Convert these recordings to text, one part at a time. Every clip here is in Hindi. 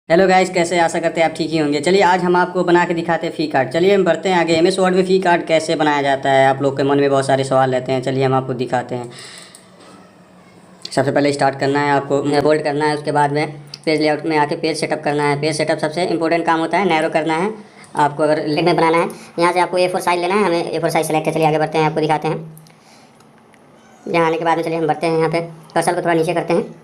हेलो गाइस, कैसे आशा करते हैं आप ठीक ही होंगे। चलिए आज हम आपको बना के दिखाते हैं फी कार्ड। चलिए हम बढ़ते हैं आगे। एमएस वर्ड में फी कार्ड कैसे बनाया जाता है, आप लोग के मन में बहुत सारे सवाल रहते हैं। चलिए हम आपको दिखाते हैं। सबसे पहले स्टार्ट करना है आपको, बोल्ड करना है। उसके बाद में पेज लेआउट में आके पेज सेटअप करना है। पेज सेटअप सबसे इंपॉर्टेंट काम होता है। नैरो करना है आपको, अगर लेग में बनाना है। यहाँ से आपको A4 साइज लेना है, हमें A4 साइज सेलेक्ट है। चलिए आगे बढ़ते हैं, आपको दिखाते हैं। यहाँ आने के बाद में चलिए हम बढ़ते हैं। यहाँ पे कर्सर को थोड़ा नीचे करते हैं।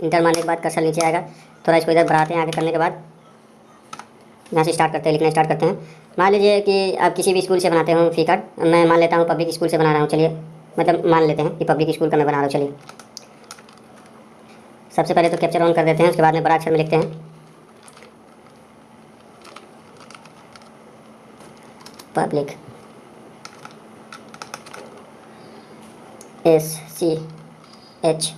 इंटर मारने के बाद कर्सर नीचे आएगा, थोड़ा इसको इधर बढ़ाते हैं। आगे करने के बाद यहाँ से स्टार्ट करते हैं, लिखना स्टार्ट करते हैं। मान लीजिए कि आप किसी भी स्कूल से बनाते हो फी कार्ड। मैं मान लेता हूँ पब्लिक स्कूल से बना रहा हूँ। चलिए मतलब मान लेते हैं कि पब्लिक स्कूल का मैं बना रहा हूँ। चलिए सबसे पहले तो कैप्चर ऑन कर देते हैं, उसके बाद में बड़ा अक्षर में लिखते हैं पब्लिक SCH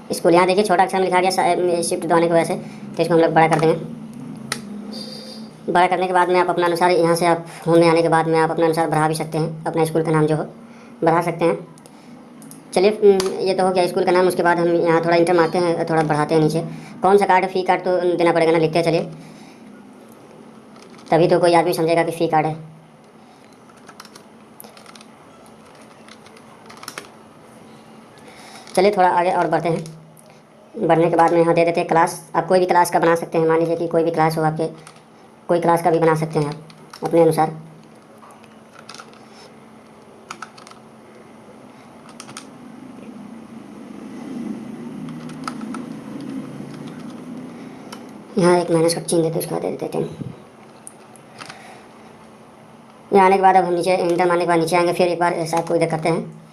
स्कूल। यहाँ देखिए छोटा अक्षर में लिखा गया शिफ्ट दबाने की वजह से, तो इसको हम लोग बड़ा कर देंगे। बड़ा करने के बाद में आप अपना अनुसार यहाँ से आप होम में आने के बाद में आप अपना अनुसार बढ़ा भी सकते हैं। अपना स्कूल का नाम जो हो बढ़ा सकते हैं। चलिए ये तो हो गया स्कूल का नाम। उसके बाद हम यहाँ थोड़ा इंटर मारते हैं, थोड़ा बढ़ाते हैं नीचे। कौन सा कार्ड फी कार्ड तो देना पड़ेगा ना, लिखते हैं। चलिए तभी तो कोई आदमी समझेगा कि फी कार्ड है। चलिए थोड़ा आगे और बढ़ते हैं। बढ़ने के बाद में यहाँ दे देते हैं क्लास। आप कोई भी क्लास का बना सकते हैं। मान लीजिए कि कोई भी क्लास हो आपके, कोई क्लास का भी बना सकते हैं आप अपने अनुसार। यहाँ एक माइनस का चिन्ह देते हैं, उसके बाद दे देते हैं। यहाँ आने के बाद अब हम नीचे इंटर मारने के बाद नीचे आएंगे। फिर एक बार ऐसा आपको इधर करते हैं।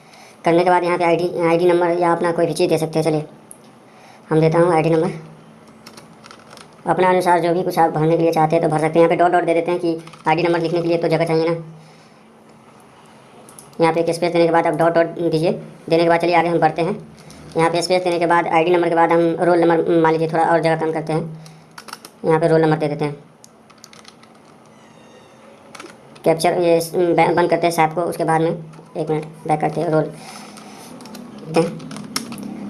करने के बाद यहाँ पे आईडी नंबर या अपना कोई भी चीज़ दे सकते हैं। चलिए हम देता हूँ आईडी नंबर। अपना अनुसार जो भी कुछ आप भरने के लिए चाहते हैं तो भर सकते हैं। यहाँ पे डॉट डॉट दे देते हैं कि आईडी नंबर लिखने के लिए तो जगह चाहिए ना। यहाँ पे एक स्पेस देने के बाद आप डॉट डॉट दीजिए। देने के बाद चलिए आगे हम बढ़ते हैं। यहाँ पे स्पेस देने के बाद आईडी नंबर के बाद हम रोल नंबर, मान लीजिए थोड़ा और जगह कम करते हैं। यहाँ पे रोल नंबर दे देते हैं। कैप्चर ये बंद करते हैं सैप को। उसके बाद में एक मिनट बैक करते हैं, रोल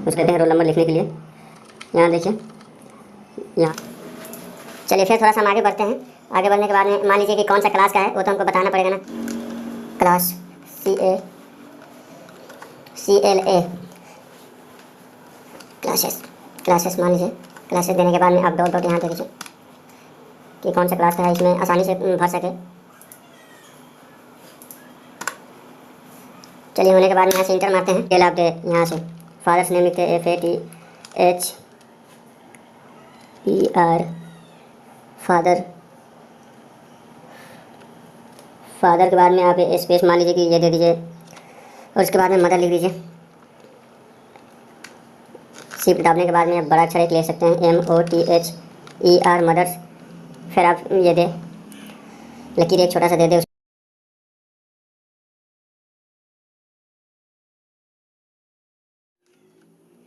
उसके देते हैं रोल नंबर लिखने के लिए। यहाँ देखिए यहाँ। चलिए फिर थोड़ा सा हम आगे बढ़ते हैं। आगे बढ़ने के बाद में मान लीजिए कि कौन सा क्लास का है वो तो हमको बताना पड़ेगा ना। क्लास CLA क्लासेस मान लीजिए। क्लासेस देने के बाद में आप डॉट डॉट यहाँ दे दीजिए कि कौन सा क्लास का है, इसमें आसानी से भर सके। चलिए होने के बाद यहाँ से इंटर मारते हैं। टेल आप दे यहाँ से फादर्स नेम लिखते हैं FATHER फादर। फादर के बाद में आप स्पेस मान लीजिए कि ये दे दीजिए और उसके बाद में मदर लिख दीजिए। शिफ्ट दाबने के बाद में आप बड़ा अक्षर एक ले सकते हैं MOTHER मदर्स। फिर आप ये दे लकीर एक छोटा सा दे दे।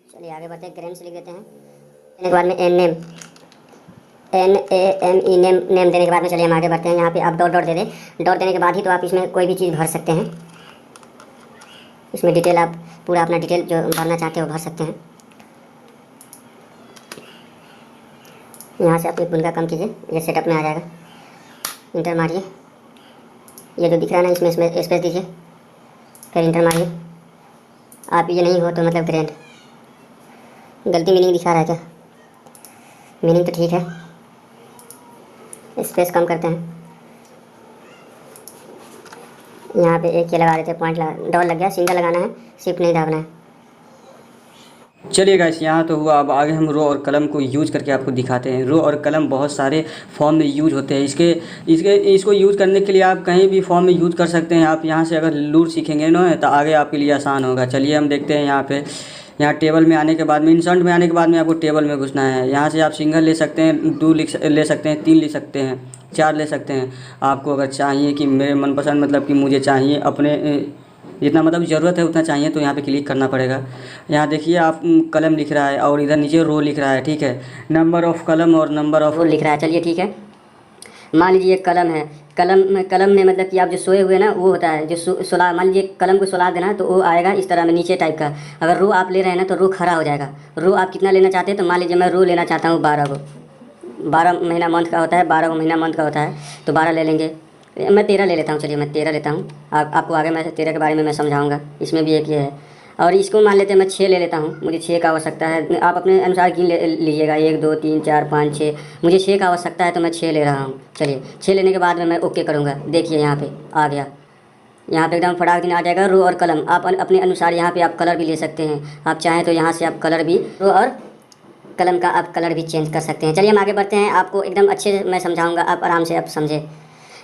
चलिए आगे बढ़ते हैं। ग्रेम्स लिख देते हैं। देने के बाद में NAME नेम देने के बाद में चलिए हम आगे बढ़ते हैं। यहाँ पे आप डॉट डॉट दे दें। डॉट देने के बाद ही तो आप इसमें कोई भी चीज़ भर सकते हैं। इसमें डिटेल आप पूरा अपना डिटेल जो भरना चाहते हो भर सकते हैं। यहाँ से आप एक बुनका कम कीजिए, ये सेटअप में आ जाएगा। इंटर मारिए, ये जो दिख रहा है ना इसमें स्पेस दीजिए। फिर इंटर मारिए। आप ये नहीं हो तो मतलब ग्रेड गलती मीनिंग दिखा रहा है क्या? मीनिंग तो ठीक है। स्पेस कम करते हैं। यहाँ पे एक ये लगा देते हैं, पॉइंट डॉल लग गया। सिंगल लगाना है, शिफ्ट नहीं दाबना है। चलिए गाइस यहाँ तो हुआ। अब आगे हम रो और कलम को यूज़ करके आपको दिखाते हैं। रो और कलम बहुत सारे फॉर्म में यूज होते हैं। इसको यूज़ करने के लिए आप कहीं भी फॉर्म में यूज़ कर सकते हैं। आप यहाँ से अगर लूर सीखेंगे ना तो आगे आपके लिए आसान होगा। चलिए हम देखते हैं। यहाँ टेबल में आने के बाद में, इंसर्ट में आने के बाद में आपको टेबल में घुसना है। यहाँ से आप सिंगल ले सकते हैं, 2 ले सकते हैं, 3 ले सकते हैं, 4 ले सकते हैं। आपको अगर चाहिए कि मेरे मनपसंद मतलब कि मुझे चाहिए अपने जितना मतलब ज़रूरत है उतना चाहिए तो यहाँ पे क्लिक करना पड़ेगा। यहाँ देखिए आप कलम लिख रहा है और इधर नीचे रो लिख रहा है। ठीक है, नंबर ऑफ़ कलम और नंबर ऑफ़ रो लिख रहा है। चलिए ठीक है, मान लीजिए कलम है कलम में मतलब कि आप जो सोए हुए ना वो होता है, जो सुला, मान लीजिए कलम को सुला देना तो वो आएगा इस तरह में नीचे टाइप का। अगर रो आप ले रहे हैं ना तो रो खड़ा हो जाएगा। रो आप कितना लेना चाहते हैं, तो मान लीजिए मैं रो लेना चाहता हूँ 12 को। 12 महीना मंथ का होता है, 12 महीना मंथ का होता है, तो 12 ले लेंगे। मैं 13 ले लेता हूँ, चलिए मैं 13 लेता हूँ। आपको आगे मैं 13 के बारे में मैं समझाऊँगा। इसमें भी एक ये है। और इसको मान लेते हैं मैं 6 ले लेता हूँ, मुझे 6 का आवश्यकता है। आप अपने अनुसार गिन लीजिएगा, 1 2 3 4 5 6। मुझे 6 का आवश्यकता है तो मैं 6 ले रहा हूँ। चलिए 6 लेने के बाद में मैं ओके करूँगा। देखिए यहाँ पे आ गया, यहाँ पे एकदम फटाक दिन आ जाएगा रो और कलम। आप अपने अनुसार यहाँ पे आप कलर भी ले सकते हैं। आप चाहें तो यहाँ से आप कलर भी, रो और कलम का आप कलर भी चेंज कर सकते हैं। चलिए हम आगे बढ़ते हैं, आपको एकदम अच्छे से मैं समझाऊँगा, आप आराम से आप समझें।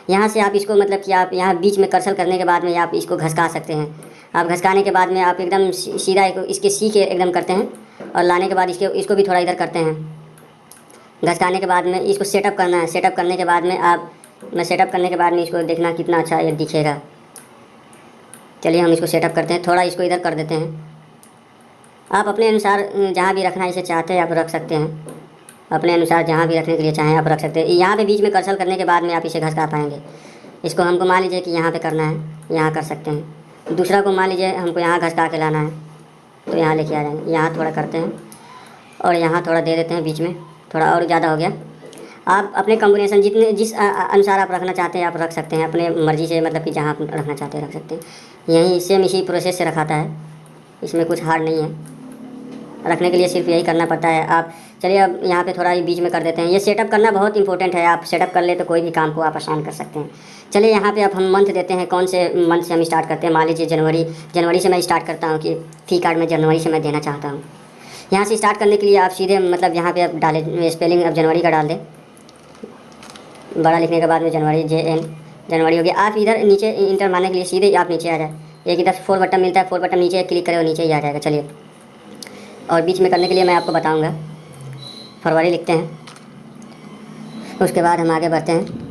यहाँ से आप इसको मतलब कि आप यहाँ बीच में कर्सल करने के बाद में आप इसको घसका सकते हैं। आप घसकाने के बाद में आप एकदम सीधा इसके सीखे एकदम करते हैं, और लाने के बाद इसको भी थोड़ा इधर करते हैं। घसकाने के बाद में इसको सेटअप करना है। सेटअप करने के बाद में सेटअप करने के बाद में इसको देखना कितना अच्छा ये दिखेगा। चलिए हम इसको सेटअप करते हैं, थोड़ा इसको इधर कर देते हैं। आप अपने अनुसार जहाँ भी रखना इसे चाहते हैं आप रख सकते हैं। अपने अनुसार जहाँ भी रखने के लिए चाहें आप रख सकते हैं। यहाँ पे बीच में कर्सल करने के बाद में आप इसे घसका पाएंगे। इसको हमको मान लीजिए कि यहाँ पे करना है, यहाँ कर सकते हैं। दूसरा को मान लीजिए हमको यहाँ घसका के लाना है, तो यहाँ लेके आ जाएंगे। यहाँ थोड़ा करते हैं और यहाँ थोड़ा दे देते हैं बीच में, थोड़ा और ज़्यादा हो गया। आप अपने कॉम्बिनेशन जिस अनुसार आप रखना चाहते हैं आप रख सकते हैं, अपने मर्ज़ी से, मतलब कि जहाँ आप रखना चाहते हैं रख सकते हैं। यही सेम इसी प्रोसेस से रखाता है, इसमें कुछ हार्ड नहीं है। रखने के लिए सिर्फ यही करना पड़ता है। आप चलिए अब यहाँ पे थोड़ा बीच में कर देते हैं। ये सेटअप करना बहुत इंपॉर्टेंट है, आप सेटअप कर ले तो कोई भी काम को आप आसान कर सकते हैं। चलिए यहाँ पे अब हम मंथ देते हैं, कौन से मंथ से हम स्टार्ट करते हैं। मान लीजिए जनवरी से मैं स्टार्ट करता हूँ कि फी कार्ड में जनवरी से मैं देना चाहता हूँ। यहाँ से स्टार्ट करने के लिए आप सीधे मतलब यहाँ पर आप डालें स्पेलिंग, अब जनवरी का डाल दें, बड़ा लिखने के बाद में जनवरी JN जनवरी हो गया। आप इधर नीचे इंटर मारने के लिए सीधे आप नीचे आ जाए, एक इधर 4 बटन मिलता है, 4 बटन नीचे क्लिक करें और नीचे ही आ जाएगा। चलिए और बीच में करने के लिए मैं आपको बताऊंगा। फरवरी लिखते हैं, उसके बाद हम आगे बढ़ते हैं।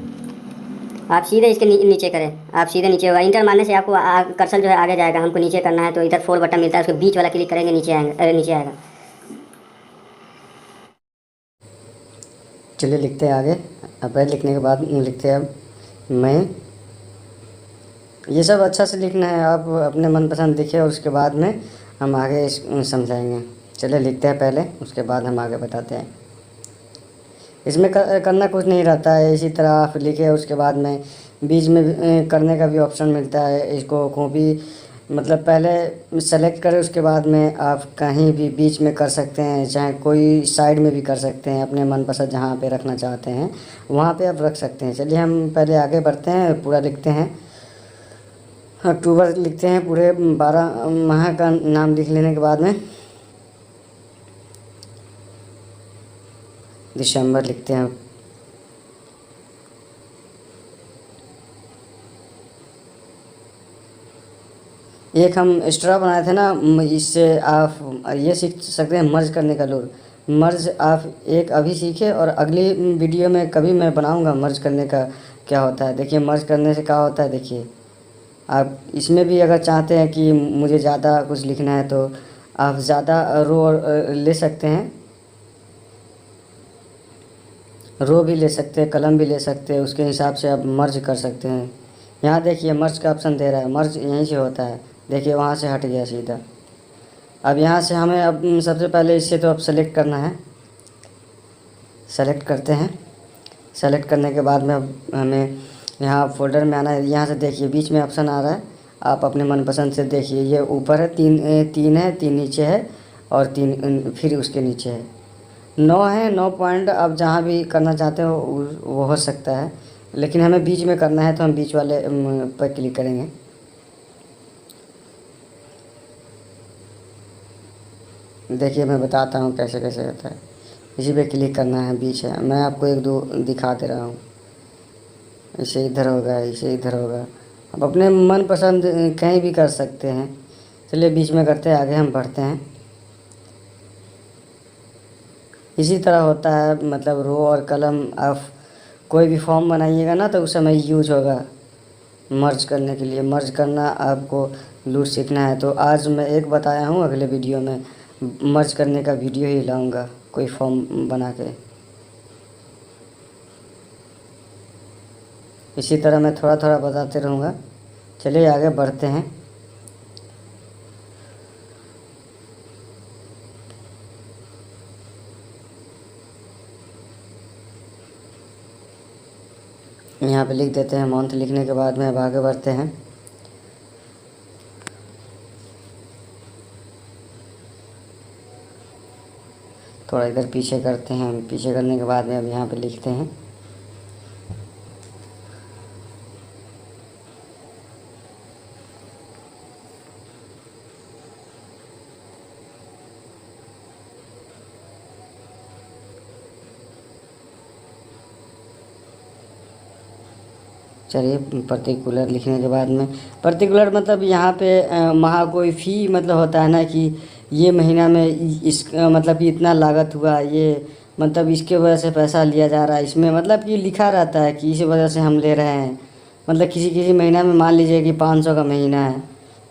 आप सीधे इसके नीचे करें, आप सीधे नीचे होगा। इंटर मारने से आपको कर्सर जो है आगे जाएगा। हमको नीचे करना है तो इधर 4 बटन मिलता है, उसके बीच वाला क्लिक करेंगे, नीचे आएंगे, अरे नीचे आएगा। चलिए लिखते हैं आगे। अप्रैल लिखने के बाद लिखते हैं अब मई। ये सब अच्छा से लिखना है, आप अपने मनपसंद लिखिए और उसके बाद में हम आगे समझाएंगे। चलिए लिखते हैं पहले, उसके बाद हम आगे बताते हैं। इसमें करना कुछ नहीं रहता है, इसी तरह आप लिखे उसके बाद में बीच में करने का भी ऑप्शन मिलता है। इसको कॉपी मतलब पहले सेलेक्ट करें, उसके बाद में आप कहीं भी बीच में कर सकते हैं, चाहे कोई साइड में भी कर सकते हैं। अपने मनपसंद जहाँ पे रखना चाहते हैं वहाँ पे आप रख सकते हैं। चलिए हम पहले आगे बढ़ते हैं, पूरा लिखते हैं। अक्टूबर लिखते हैं, पूरे 12 माह का नाम लिख लेने के बाद में दिसंबर लिखते हैं। एक हम एक्स्ट्रा बनाए थे ना, इससे आप ये सीख सकते हैं मर्ज करने का लूर। मर्ज आप एक अभी सीखे और अगली वीडियो में कभी मैं बनाऊंगा मर्ज करने का क्या होता है। देखिए मर्ज करने से क्या होता है, देखिए आप इसमें भी अगर चाहते हैं कि मुझे ज़्यादा कुछ लिखना है तो आप ज़्यादा रो ले सकते हैं, रो भी ले सकते हैं, कलम भी ले सकते हैं, उसके हिसाब से आप मर्ज कर सकते हैं। यहाँ देखिए मर्ज का ऑप्शन दे रहा है, मर्ज यहीं से होता है। देखिए वहाँ से हट गया सीधा। अब यहाँ से हमें अब सबसे पहले इससे तो अब सेलेक्ट करना है, सेलेक्ट करते हैं। सेलेक्ट करने के बाद में अब हमें यहाँ फोल्डर में आना है। यहाँ से देखिए बीच में ऑप्शन आ रहा है, आप अपने मनपसंद से देखिए। ये ऊपर है 3 है, 3 नीचे है और 3 फिर उसके नीचे है 9 है। 9 पॉइंट आप जहाँ भी करना चाहते हो वो हो सकता है, लेकिन हमें बीच में करना है तो हम बीच वाले पर क्लिक करेंगे। देखिए मैं बताता हूँ कैसे कैसे होता है। इसी पे क्लिक करना है, बीच है। मैं आपको 1-2 दिखा दे रहा हूँ। इसे इधर होगा, इसे इधर होगा। आप अपने मनपसंद कहीं भी कर सकते हैं। चलिए बीच में करते हैं, आगे हम बढ़ते हैं। इसी तरह होता है, मतलब रो और कलम आप कोई भी फॉर्म बनाइएगा ना तो उस समय यूज होगा मर्ज करने के लिए। मर्ज करना आपको लूट सीखना है तो आज मैं एक बताया हूँ, अगले वीडियो में मर्ज करने का वीडियो ही लाऊंगा कोई फॉर्म बना के। इसी तरह मैं थोड़ा थोड़ा बताते रहूँगा। चलिए आगे बढ़ते हैं। यहाँ पे लिख देते हैं मंथ। लिखने के बाद में अब आगे बढ़ते हैं। थोड़ा इधर पीछे करते हैं। पीछे करने के बाद में अब यहाँ पे लिखते हैं चलिए पर्टिकुलर। लिखने के बाद में पर्टिकुलर मतलब यहाँ पे वहाँ कोई फ़ी मतलब होता है ना कि ये महीना में इस मतलब कि इतना लागत हुआ, ये मतलब इसके वजह से पैसा लिया जा रहा है। इसमें मतलब कि लिखा रहता है कि इस वजह से हम ले रहे हैं। मतलब किसी किसी महीना में मान लीजिए कि 500 का महीना है,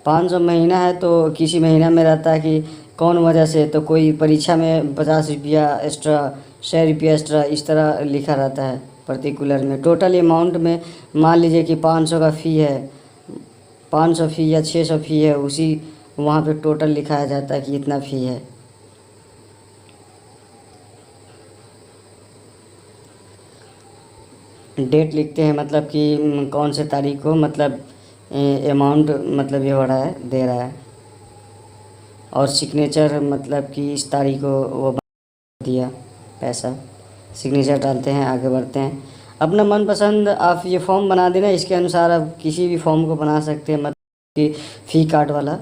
500 महीना है तो किसी महीना में रहता है कि कौन वजह से, तो कोई परीक्षा में 50 रुपया एक्स्ट्रा, 100 रुपया एक्स्ट्रा, इस तरह लिखा रहता है पर्टिकुलर में। टोटल अमाउंट में मान लीजिए कि 500 का फ़ी है, 500 फ़ी या 600 फ़ी है, उसी वहाँ पे टोटल लिखाया जाता है कि इतना फ़ी है। डेट लिखते हैं मतलब कि कौन से तारीख को मतलब अमाउंट मतलब ये हो रहा है, दे रहा है। और सिग्नेचर मतलब कि इस तारीख को वो दिया पैसा, सिग्नेचर डालते हैं। आगे बढ़ते हैं। अपना मनपसंद आप ये फॉर्म बना देना, इसके अनुसार आप किसी भी फॉर्म को बना सकते हैं। मतलब कि फ़ी कार्ड वाला,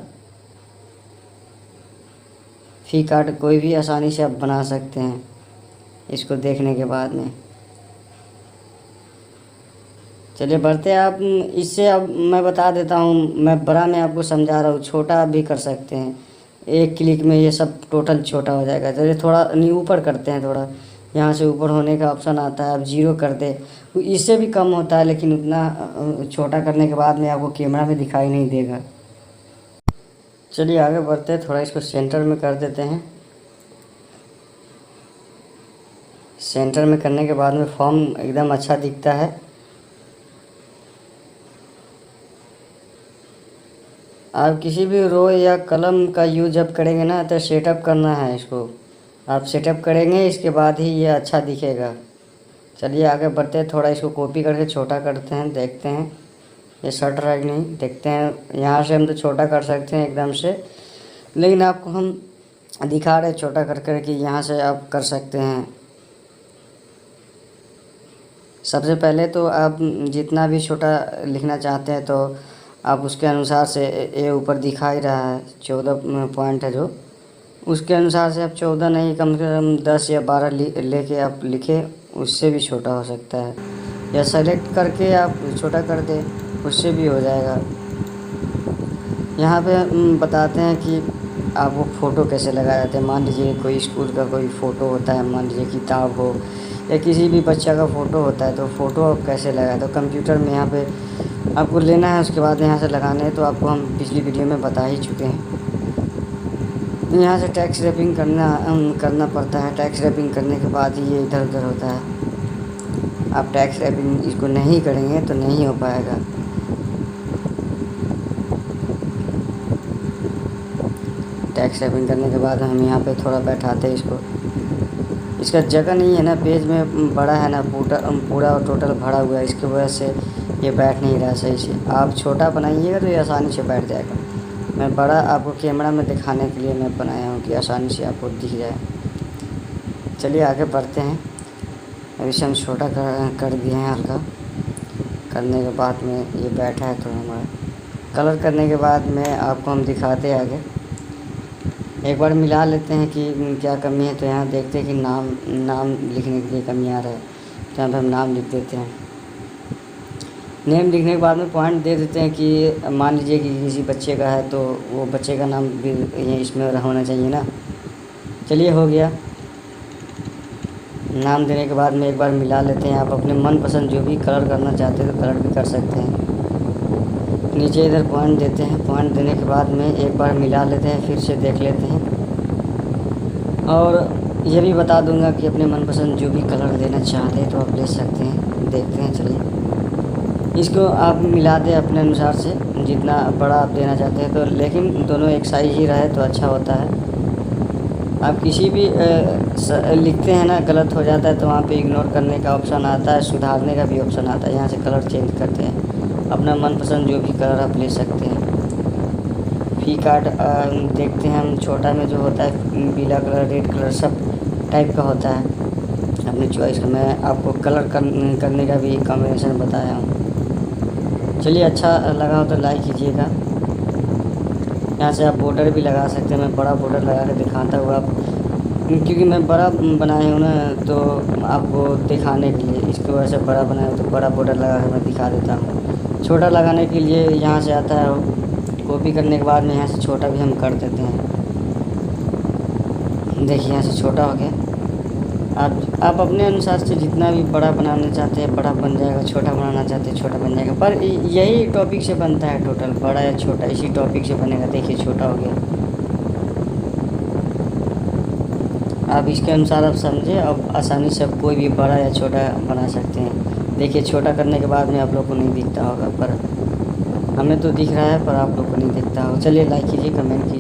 फ़ी कार्ड कोई भी आसानी से आप बना सकते हैं इसको देखने के बाद में। चलिए बढ़ते हैं। आप इससे अब मैं बता देता हूँ, मैं बड़ा में आपको समझा रहा हूँ, छोटा आप भी कर सकते हैं। एक क्लिक में ये सब टोटल छोटा हो जाएगा। चलिए थोड़ा ऊपर करते हैं। थोड़ा यहाँ से ऊपर होने का ऑप्शन आता है, आप 0 कर दें तो इससे भी कम होता है, लेकिन उतना छोटा करने के बाद में आपको कैमरा में दिखाई नहीं देगा। चलिए आगे बढ़ते हैं। थोड़ा इसको सेंटर में कर देते हैं। सेंटर में करने के बाद में फॉर्म एकदम अच्छा दिखता है। आप किसी भी रो या कलम का यूज जब करेंगे ना तो सेटअप करना है इसको। आप सेटअप करेंगे इसके बाद ही ये अच्छा दिखेगा। चलिए आगे बढ़ते हैं। थोड़ा इसको कॉपी करके छोटा करते हैं, देखते हैं ये सट रहा है कि नहीं, देखते हैं। यहाँ से हम तो छोटा कर सकते हैं एकदम से, लेकिन आपको हम दिखा रहे छोटा कर कर कि यहाँ से आप कर सकते हैं। सबसे पहले तो आप जितना भी छोटा लिखना चाहते हैं तो आप उसके अनुसार से, ये ऊपर दिखा ही रहा है 14 पॉइंट है जो, उसके अनुसार से आप 14 नहीं कम से कम 10 या 12 लेके आप लिखें। उससे भी छोटा हो सकता है, या सेलेक्ट करके आप छोटा कर दें, उससे भी हो जाएगा। यहाँ पे बताते हैं कि आपको फ़ोटो कैसे लगाया जाता है। मान लीजिए कोई स्कूल का कोई फ़ोटो होता है, मान लीजिए किताब हो या किसी भी बच्चा का फ़ोटो होता है, तो फ़ोटो आप कैसे लगाए, तो कंप्यूटर में यहाँ पे आपको लेना है, उसके बाद यहाँ से लगाने हैं। तो आपको हम पिछली वीडियो में बता ही चुके हैं। यहाँ से टैक्स रैपिंग करना पड़ता है। टैक्स रैपिंग करने के बाद ही ये इधर उधर होता है। आप टैक्स रैपिंग इसको नहीं करेंगे तो नहीं हो पाएगा। टैक्स रैपिंग करने के बाद हम यहाँ पे थोड़ा बैठाते हैं इसको। इसका जगह नहीं है ना, पेज में बड़ा है ना, पूरा टोटल भरा हुआ है, इसकी वजह से ये बैठ नहीं रहा सही से। आप छोटा बनाइएगा तो ये आसानी से बैठ जाएगा। मैं बड़ा आपको कैमरा में दिखाने के लिए मैं बनाया हूँ कि आसानी से आपको दिख जाए। चलिए आगे बढ़ते हैं। अभी से हम छोटा कर दिए हैं हल्का। करने के बाद में ये बैठा है तो हमारा कलर करने के बाद में आपको हम दिखाते हैं आगे। एक बार मिला लेते हैं कि क्या कमी है। तो यहाँ देखते हैं कि नाम लिखने के लिए कमी आ रहा है, तो यहाँ पर हम नाम लिख देते हैं। नेम लिखने के बाद में पॉइंट दे देते हैं कि मान लीजिए कि किसी बच्चे का है तो वो बच्चे का नाम भी इसमें होना चाहिए ना। चलिए हो गया। नाम देने के बाद में एक बार मिला लेते हैं। आप अपने मनपसंद जो भी कलर करना चाहते हैं तो कलर भी कर सकते हैं। नीचे इधर पॉइंट देते हैं। पॉइंट देने के बाद में एक बार मिला लेते हैं, फिर से देख लेते हैं। और ये भी बता दूंगा कि अपने मनपसंद जो भी कलर देना चाहते हैं तो आप ले सकते हैं। देखते हैं चलिए। इसको आप मिला दें अपने अनुसार से, जितना बड़ा आप देना चाहते हैं तो, लेकिन दोनों एक साइज ही रहे तो अच्छा होता है। आप किसी भी लिखते हैं ना, गलत हो जाता है तो वहाँ पे इग्नोर करने का ऑप्शन आता है, सुधारने का भी ऑप्शन आता है। यहाँ से कलर चेंज करते हैं, अपना मनपसंद जो भी कलर आप ले सकते हैं। फी कार्ड देखते हैं हम, छोटा में जो होता है पीला कलर, रेड कलर, सब टाइप का होता है अपनी चॉइस का। मैं आपको कलर करने का भी कॉम्बिनेशन बताया हूँ। चलिए, अच्छा लगा हो तो लाइक कीजिएगा। यहाँ से आप बॉर्डर भी लगा सकते हैं। मैं बड़ा बॉर्डर लगा के दिखाता हूँ आप, क्योंकि मैं बड़ा बनाया हूँ ना तो आपको दिखाने के लिए, इसकी वजह से बड़ा बनाया हूँ तो बड़ा बॉर्डर लगा के मैं दिखा देता हूँ। छोटा लगाने के लिए यहाँ से आता है, कॉपी करने के बाद में यहाँ से छोटा भी हम कर देते हैं। देखिए यहाँ से छोटा हो गया। आप अपने अनुसार से जितना भी बड़ा बनाना चाहते हैं बड़ा बन जाएगा, छोटा बनाना चाहते हैं छोटा बन जाएगा। पर यही टॉपिक से बनता है, टोटल बड़ा या छोटा इसी टॉपिक से बनेगा। देखिए छोटा हो गया। आप इसके अनुसार आप समझे, अब आसानी से कोई भी बड़ा या छोटा बना सकते हैं। देखिए छोटा करने के बाद में आप लोग को नहीं दिखता होगा, पर हमें तो दिख रहा है, पर आप लोग को नहीं दिखता होगा। चलिए लाइक कीजिए, कमेंट कीजिए।